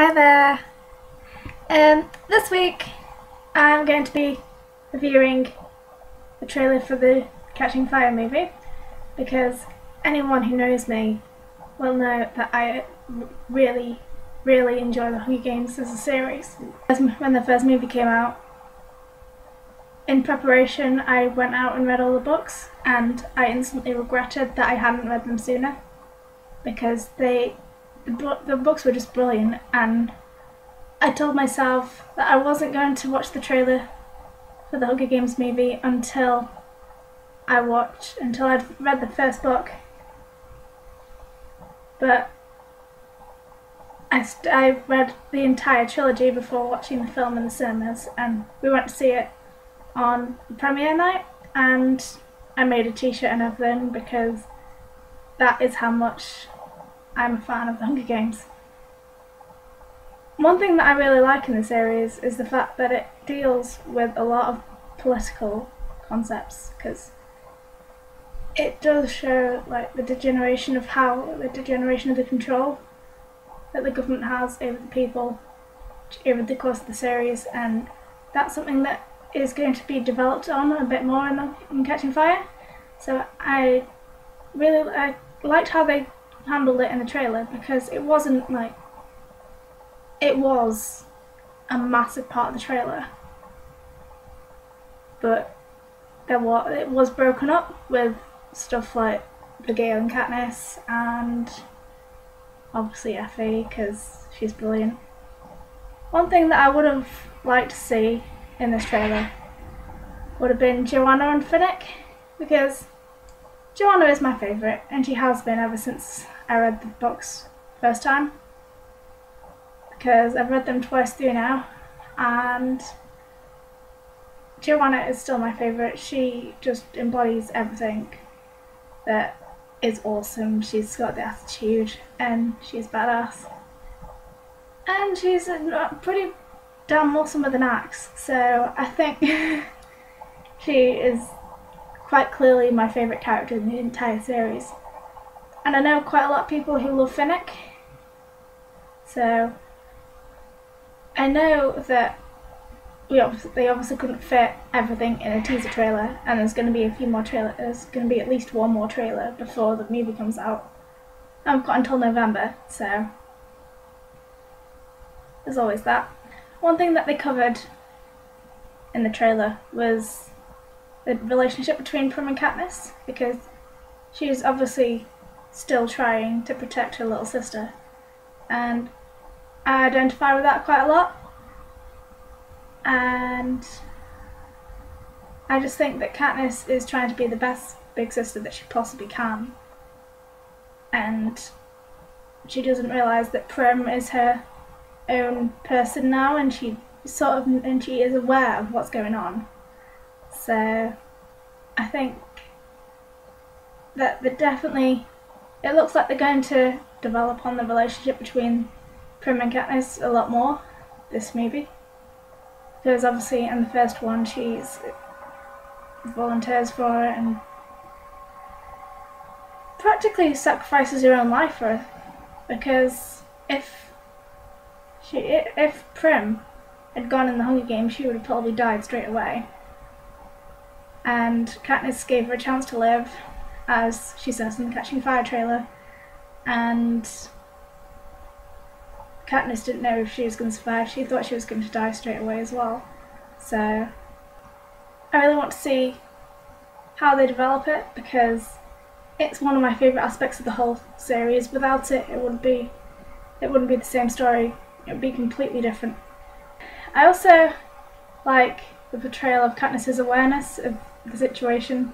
Hi there. This week I'm going to be reviewing the trailer for the Catching Fire movie because anyone who knows me will know that I really enjoy the Hunger Games as a series. When the first movie came out, in preparation I went out and read all the books, and I instantly regretted that I hadn't read them sooner because the books were just brilliant, and I told myself that I wasn't going to watch the trailer for the Hunger Games movie until I'd read the first book. But I read the entire trilogy before watching the film in the cinemas, and we went to see it on the premiere night, and I made a t-shirt and everything because that is how much I'm a fan of the Hunger Games. One thing that I really like in the series is the fact that it deals with a lot of political concepts, because it does show like the degeneration of the control that the government has over the people over the course of the series, and that's something that is going to be developed on a bit more in Catching Fire. So I liked how they handled it in the trailer, because it wasn't like it was a massive part of the trailer, but it was broken up with stuff like Abigail and Katniss, and obviously Effie, because she's brilliant. One thing that I would have liked to see in this trailer would have been Joanna and Finnick, because Joanna is my favourite, and she has been ever since I read the books first time, because I've read them twice through now, and Joanna is still my favourite. She just embodies everything that is awesome. She's got the attitude, and she's badass, and she's pretty damn awesome with an axe, so I think she is quite clearly my favourite character in the entire series. And I know quite a lot of people who love Finnick, so I know that they obviously couldn't fit everything in a teaser trailer, and there's going to be a few more trailers. There's going to be at least one more trailer before the movie comes out. I've got until November, so there's always that. One thing that they covered in the trailer was the relationship between Prim and Katniss, because she's obviously still trying to protect her little sister, and I identify with that quite a lot, and I just think that Katniss is trying to be the best big sister that she possibly can, and she doesn't realise that Prim is her own person now, and she is aware of what's going on. So I think that it looks like they're going to develop on the relationship between Prim and Katniss a lot more this movie, because obviously in the first one she volunteers for it and practically sacrifices her own life for it, because if Prim had gone in the Hunger Games, she would have probably died straight away, and Katniss gave her a chance to live, as she says in the Catching Fire trailer, and Katniss didn't know if she was going to survive. She thought she was going to die straight away as well. So I really want to see how they develop it, because it's one of my favourite aspects of the whole series. Without it, it wouldn't be the same story. It would be completely different. I also like the portrayal of Katniss's awareness of the situation,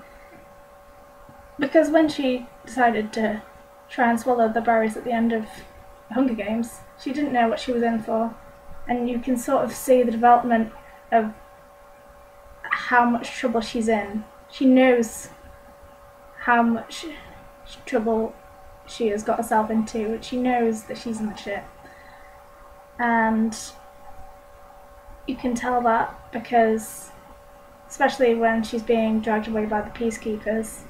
because when she decided to try and swallow the berries at the end of the Hunger Games, she didn't know what she was in for, and you can sort of see the development of how much trouble she's in. She knows how much trouble she has got herself into. She knows that she's in the shit, and you can tell that because, especially when she's being dragged away by the peacekeepers,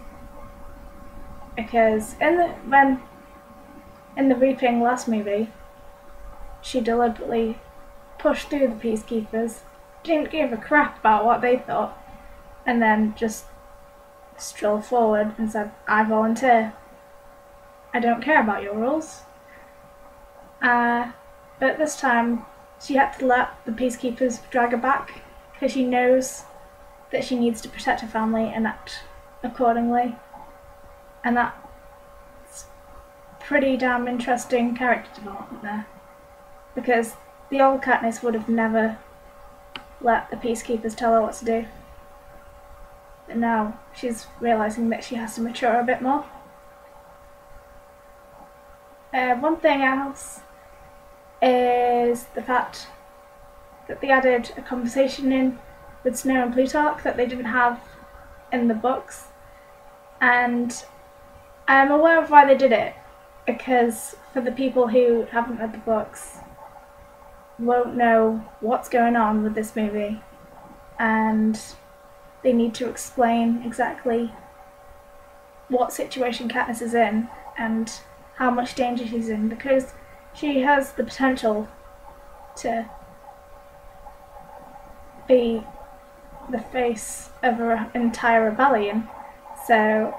because in the Reaping last movie, she deliberately pushed through the peacekeepers, didn't give a crap about what they thought, and then just strolled forward and said, "I volunteer. I don't care about your rules." But this time she had to let the peacekeepers drag her back because she knows that she needs to protect her family and act accordingly. And that's pretty damn interesting character development there, because the old Katniss would have never let the peacekeepers tell her what to do. But now she's realising that she has to mature a bit more. One thing else is the fact that they added a conversation in with Snow and Plutarch that they didn't have in the books, and I'm aware of why they did it, because for the people who haven't read the books won't know what's going on with this movie, and they need to explain exactly what situation Katniss is in and how much danger she's in, because she has the potential to be the face of an entire rebellion. So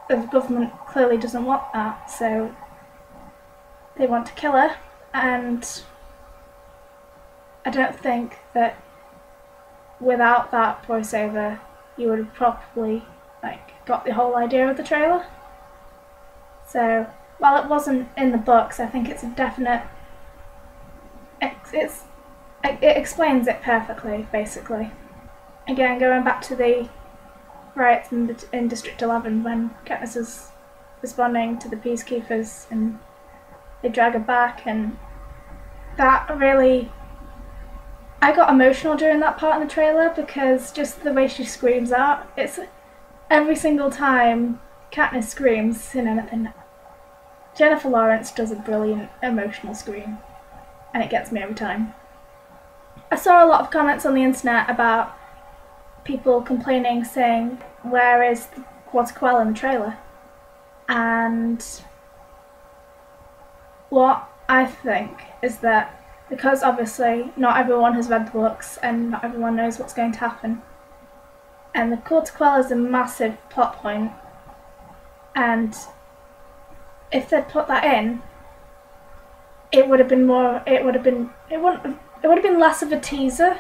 the government clearly doesn't want that, so they want to kill her, and I don't think that without that voiceover you would have probably got the whole idea of the trailer. So while it wasn't in the books, I think it's a definite. It explains it perfectly, basically. Again, going back to the riots in District 11 when Katniss is responding to the peacekeepers and they drag her back, and that really, I got emotional during that part in the trailer because just the way she screams out, it's every single time Katniss screams in anything, Jennifer Lawrence does a brilliant emotional scream, and it gets me every time. I saw a lot of comments on the internet about people complaining, saying, "Where is the Quarter Quell in the trailer?" And what I think is that because obviously not everyone has read the books and not everyone knows what's going to happen, and the Quarter Quell is a massive plot point, and if they'd put that in, it would have been less of a teaser,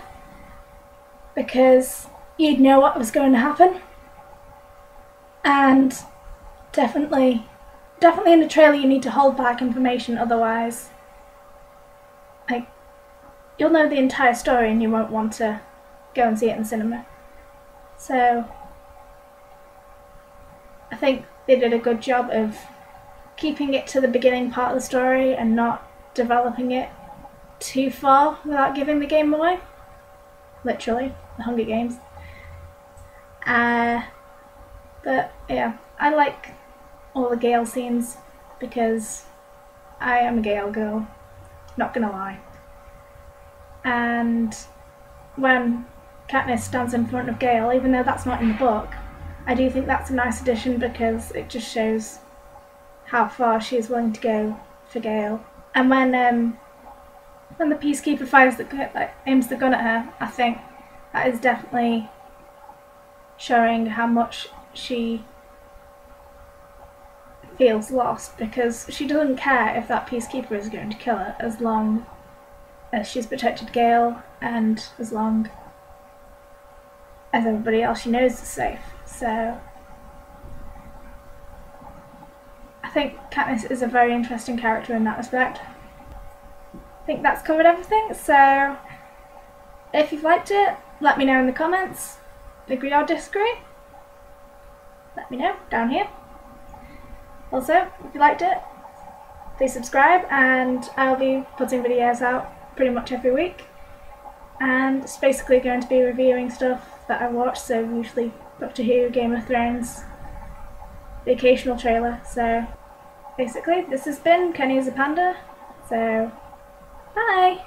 because you'd know what was going to happen. And definitely in the trailer you need to hold back information, otherwise you'll know the entire story and you won't want to go and see it in the cinema. So I think they did a good job of keeping it to the beginning part of the story and not developing it too far without giving the game away. Literally, the Hunger Games. But yeah, I like all the Gale scenes because I am a Gale girl, not gonna lie. And when Katniss stands in front of Gale, even though that's not in the book, I do think that's a nice addition because it just shows how far she is willing to go for Gale. And when the peacekeeper aims the gun at her, I think that is definitely showing how much she feels lost, because she doesn't care if that peacekeeper is going to kill her as long as she's protected Gale and as long as everybody else she knows is safe. So I think Katniss is a very interesting character in that respect. I think that's covered everything, so if you've liked it, let me know in the comments. Agree or disagree? Let me know down here. Also, if you liked it, please subscribe, and I'll be putting videos out pretty much every week. And it's basically going to be reviewing stuff that I watched, so usually Doctor Who, Game of Thrones, the occasional trailer. So basically, this has been Kenny as a Panda, so bye!